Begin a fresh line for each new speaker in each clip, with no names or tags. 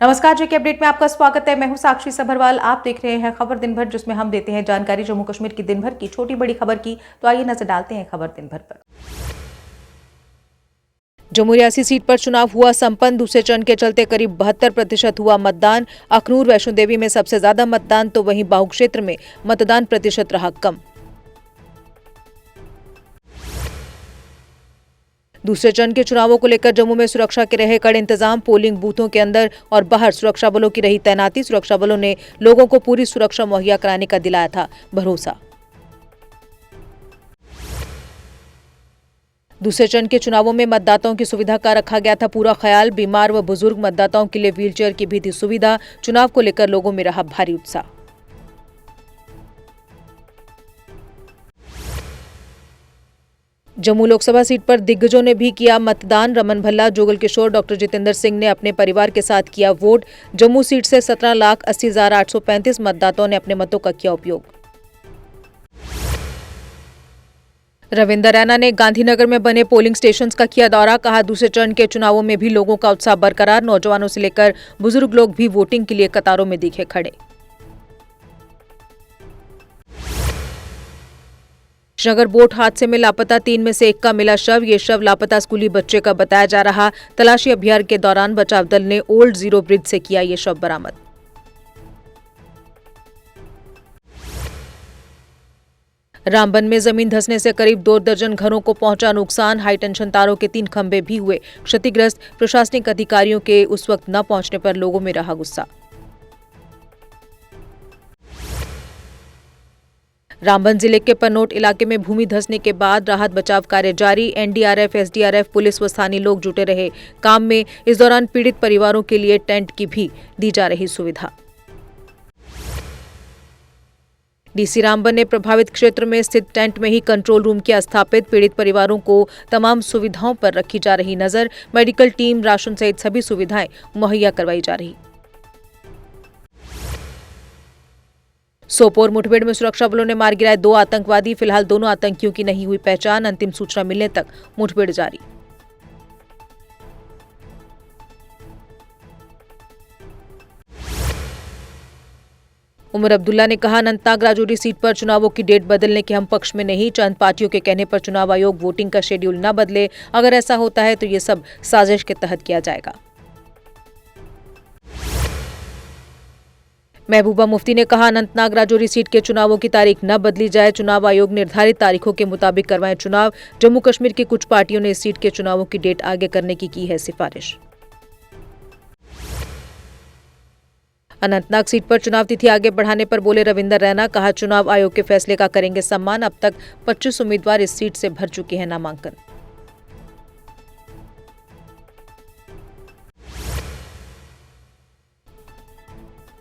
नमस्कार जी के अपडेट में आपका स्वागत है। मैं हूं साक्षी सभरवाल। आप देख रहे हैं खबर दिन भर, जिसमें हम देते हैं जानकारी जम्मू कश्मीर की दिन भर की छोटी बड़ी खबर की। तो आइए नजर डालते हैं खबर दिन भर पर। जम्मू रियासी सीट पर चुनाव हुआ संपन्न। दूसरे चरण के चलते करीब 72% हुआ मतदान। अखनूर वैष्णो देवी में सबसे ज्यादा मतदान, तो वहीं बाहु क्षेत्र में मतदान प्रतिशत रहा कम। दूसरे चरण के चुनावों को लेकर जम्मू में सुरक्षा के रहे कड़े इंतजाम। पोलिंग बूथों के अंदर और बाहर सुरक्षा बलों की रही तैनाती। सुरक्षा बलों ने लोगों को पूरी सुरक्षा मुहैया कराने का दिलाया था भरोसा। दूसरे चरण के चुनावों में मतदाताओं की सुविधा का रखा गया था पूरा ख्याल। बीमार व बुजुर्ग मतदाताओं के लिए व्हीलचेयर की भी थी सुविधा। चुनाव को लेकर लोगों में रहा भारी उत्साह। जम्मू लोकसभा सीट पर दिग्गजों ने भी किया मतदान। रमन भल्ला, जोगल किशोर, डॉक्टर जितेंद्र सिंह ने अपने परिवार के साथ किया वोट। जम्मू सीट से 17,80,835 मतदाताओं ने अपने मतों का किया उपयोग। रविंदर रैना ने गांधीनगर में बने पोलिंग स्टेशंस का किया दौरा। कहा, दूसरे चरण के चुनावों में भी लोगों का उत्साह बरकरार। नौजवानों से लेकर बुजुर्ग लोग भी वोटिंग के लिए कतारों में दिखे खड़े। श्रीनगर बोट हादसे में लापता 3 में से एक का मिला शव। ये शव लापता स्कूली बच्चे का बताया जा रहा। तलाशी अभियान के दौरान बचाव दल ने ओल्ड जीरो ब्रिज से किया ये शव बरामद। रामबन में जमीन धंसने से करीब 2 दर्जन घरों को पहुंचा नुकसान। हाईटेंशन तारों के 3 खंभे भी हुए क्षतिग्रस्त। प्रशासनिक अधिकारियों के उस वक्त न पहुंचने पर लोगों में रहा गुस्सा। रामबन जिले के पनोट इलाके में भूमि धंसने के बाद राहत बचाव कार्य जारी। एनडीआरएफ, एसडीआरएफ, पुलिस व स्थानीय लोग जुटे रहे काम में। इस दौरान पीड़ित परिवारों के लिए टेंट की भी दी जा रही सुविधा। डीसी रामबन ने प्रभावित क्षेत्र में स्थित टेंट में ही कंट्रोल रूम किया स्थापित। पीड़ित परिवारों को तमाम सुविधाओं पर रखी जा रही नजर। मेडिकल टीम, राशन सहित सभी सुविधाएं मुहैया करवाई जा रही। सोपोर मुठभेड़ में सुरक्षा बलों ने मार गिराए 2 आतंकवादी। फिलहाल दोनों आतंकियों की नहीं हुई पहचान। अंतिम सूचना मिलने तक मुठभेड़ जारी। उमर अब्दुल्ला ने कहा, अनंतनाग राजौरी सीट पर चुनावों की डेट बदलने के हम पक्ष में नहीं। चंद पार्टियों के कहने पर चुनाव आयोग वोटिंग का शेड्यूल न बदले। अगर ऐसा होता है तो ये सब साजिश के तहत किया जाएगा। महबूबा मुफ्ती ने कहा, अनंतनाग राजौरी सीट के चुनावों की तारीख न बदली जाए। चुनाव आयोग निर्धारित तारीखों के मुताबिक करवाएं चुनाव। जम्मू कश्मीर की कुछ पार्टियों ने इस सीट के चुनावों की डेट आगे करने की है सिफारिश। अनंतनाग सीट पर चुनाव तिथि आगे बढ़ाने पर बोले रविंदर रैना। कहा, चुनाव आयोग के फैसले का करेंगे सम्मान। अब तक 25 उम्मीदवार इस सीट से भर चुके हैं नामांकन।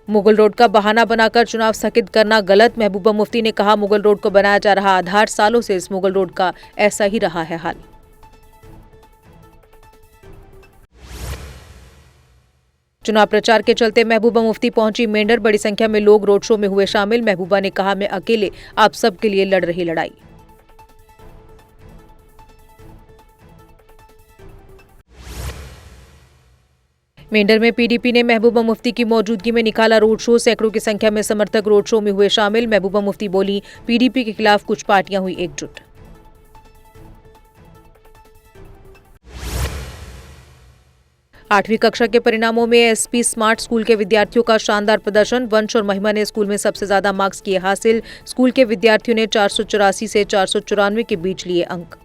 मुगल रोड का बहाना बनाकर चुनाव स्थगित करना गलत। महबूबा मुफ्ती ने कहा, मुगल रोड को बनाया जा रहा आधार। सालों से इस मुगल रोड का ऐसा ही रहा है हाल। चुनाव प्रचार के चलते महबूबा मुफ्ती पहुंची मेंढर। बड़ी संख्या में लोग रोड शो में हुए शामिल। महबूबा ने कहा, मैं अकेले आप सब के लिए लड़ रही लड़ाई। मेंढर में पीडीपी ने महबूबा मुफ्ती की मौजूदगी में निकाला रोड शो। सैकड़ों की संख्या में समर्थक रोड शो में हुए शामिल। महबूबा मुफ्ती बोली, पीडीपी के खिलाफ कुछ पार्टियां हुई एकजुट। आठवीं कक्षा के परिणामों में एसपी स्मार्ट स्कूल के विद्यार्थियों का शानदार प्रदर्शन। वंश और महिमा ने स्कूल में सबसे ज्यादा मार्क्स किए हासिल। स्कूल के विद्यार्थियों ने 484 से 494 के बीच लिए अंक।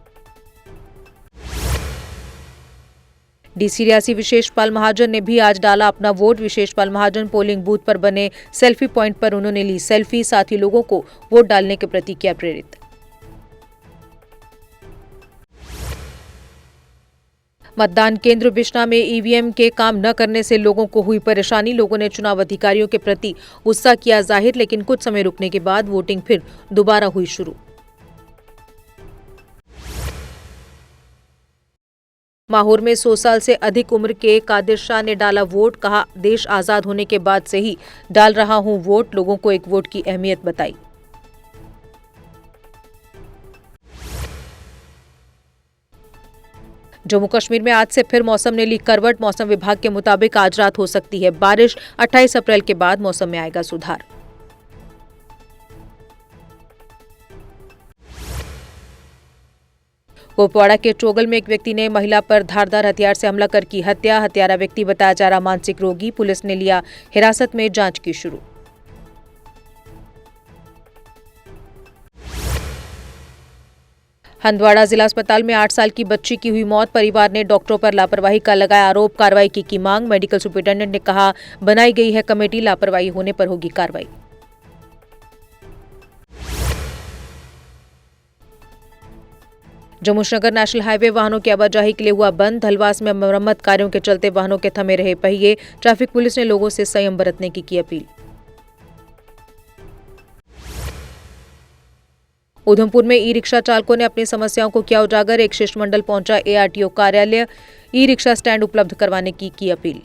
डीसी रियासी विशेष पाल महाजन ने भी आज डाला अपना वोट। विशेष पाल महाजन पोलिंग बूथ पर बने सेल्फी पॉइंट पर उन्होंने ली सेल्फी। साथ ही लोगों को वोट डालने के प्रति किया प्रेरित। मतदान केंद्र बिश्ना में ईवीएम के काम न करने से लोगों को हुई परेशानी। लोगों ने चुनाव अधिकारियों के प्रति उत्साह किया जाहिर, लेकिन कुछ समय रुकने के बाद वोटिंग फिर दोबारा हुई शुरू। माहौर में 100 साल से अधिक उम्र के कादिर शाह ने डाला वोट। कहा, देश आजाद होने के बाद से ही डाल रहा हूं वोट। लोगों को एक वोट की अहमियत बताई। जम्मू कश्मीर में आज से फिर मौसम ने ली करवट। मौसम विभाग के मुताबिक आज रात हो सकती है बारिश। 28 अप्रैल के बाद मौसम में आएगा सुधार। कुपवाड़ा के चोगल में एक व्यक्ति ने महिला पर धारदार हथियार से हमला कर की हत्या। हत्यारा व्यक्ति बताया जा रहा मानसिक रोगी। पुलिस ने लिया हिरासत में, जांच की शुरू। हंदवाड़ा जिला अस्पताल में 8 साल की बच्ची की हुई मौत। परिवार ने डॉक्टरों पर लापरवाही का लगाया आरोप। कार्रवाई की मांग। मेडिकल सुपरिटेंडेंट ने कहा बनाई गई है कमेटी, लापरवाही होने पर होगी कार्रवाई। जम्मू श्रीनगर नेशनल हाईवे वाहनों की आवाजाही के लिए हुआ बंद। धलवास में मरम्मत कार्यों के चलते वाहनों के थमे रहे पहिए। ट्रैफिक पुलिस ने लोगों से संयम बरतने की अपील। उधमपुर में ई रिक्शा चालकों ने अपनी समस्याओं को किया उजागर। एक शिष्टमंडल पहुंचा ARTO कार्यालय। ई रिक्शा स्टैंड उपलब्ध करवाने की अपील।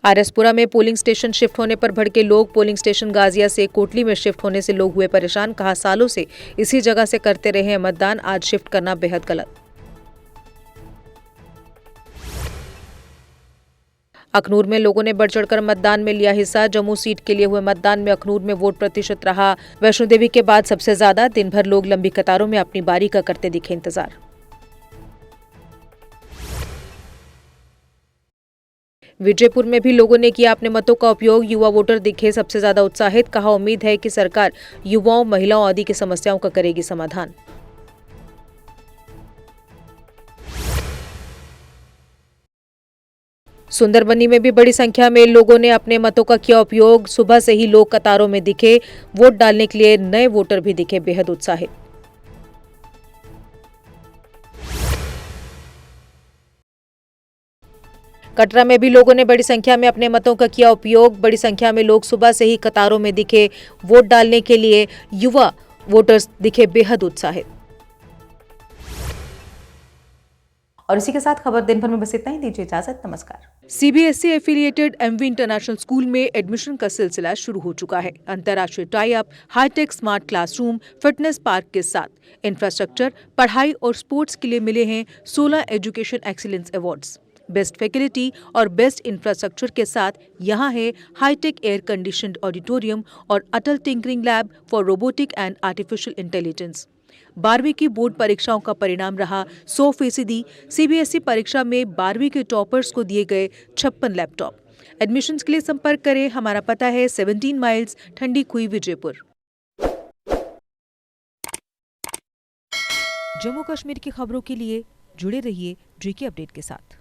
आरएसपुरा में पोलिंग स्टेशन शिफ्ट होने पर भड़के लोग। पोलिंग स्टेशन गाजिया से कोटली में शिफ्ट होने से लोग हुए परेशान। कहा सालों से इसी जगह से करते रहे हैं मतदान, आज शिफ्ट करना बेहद गलत। अखनूर में लोगों ने बढ़ चढ़कर मतदान में लिया हिस्सा। जम्मू सीट के लिए हुए मतदान में अखनूर में वोट प्रतिशत रहा वैष्णो देवी के बाद सबसे ज्यादा। दिन भर लोग लंबी कतारों में अपनी बारी का करते दिखे इंतजार। विजयपुर में भी लोगों ने किया अपने मतों का उपयोग। युवा वोटर दिखे सबसे ज्यादा उत्साहित। कहा उम्मीद है कि सरकार युवाओं, महिलाओं आदि की समस्याओं का करेगी समाधान। सुंदरबनी में भी बड़ी संख्या में लोगों ने अपने मतों का किया उपयोग। सुबह से ही लोग कतारों में दिखे। वोट डालने के लिए नए वोटर भी दिखे बेहद उत्साहित। कटरा में भी लोगों ने बड़ी संख्या में अपने मतों का किया उपयोग। बड़ी संख्या में लोग सुबह से ही कतारों में दिखे। वोट डालने के लिए युवा वोटर्स दिखे बेहद उत्साहित।
और इसी के साथ खबर दिन भर में बस इतना ही। दीजिए इजाजत, नमस्कार।
CBSE affiliated MV international school में एडमिशन का सिलसिला शुरू हो चुका है। अंतर्राष्ट्रीय tie up, hi-tech smart classroom, fitness park के साथ इंफ्रास्ट्रक्चर, पढ़ाई और स्पोर्ट्स के लिए मिले हैं 16 education excellence awards. Best faculty और बेस्ट इंफ्रास्ट्रक्चर के साथ यहाँ है हाईटेक एयर कंडीशनड ऑडिटोरियम और Atal tinkering lab for robotic and artificial intelligence. 12वीं की बोर्ड परीक्षाओं का परिणाम रहा 100%। CBSE परीक्षा में 12वीं के टॉपर्स को दिए गए 56 लैपटॉप। एडमिशन्स के लिए संपर्क करें। हमारा पता है 17 माइल्स, ठंडी खुई, विजयपुर। जम्मू कश्मीर की खबरों के लिए जुड़े रहिए GK अपडेट के साथ।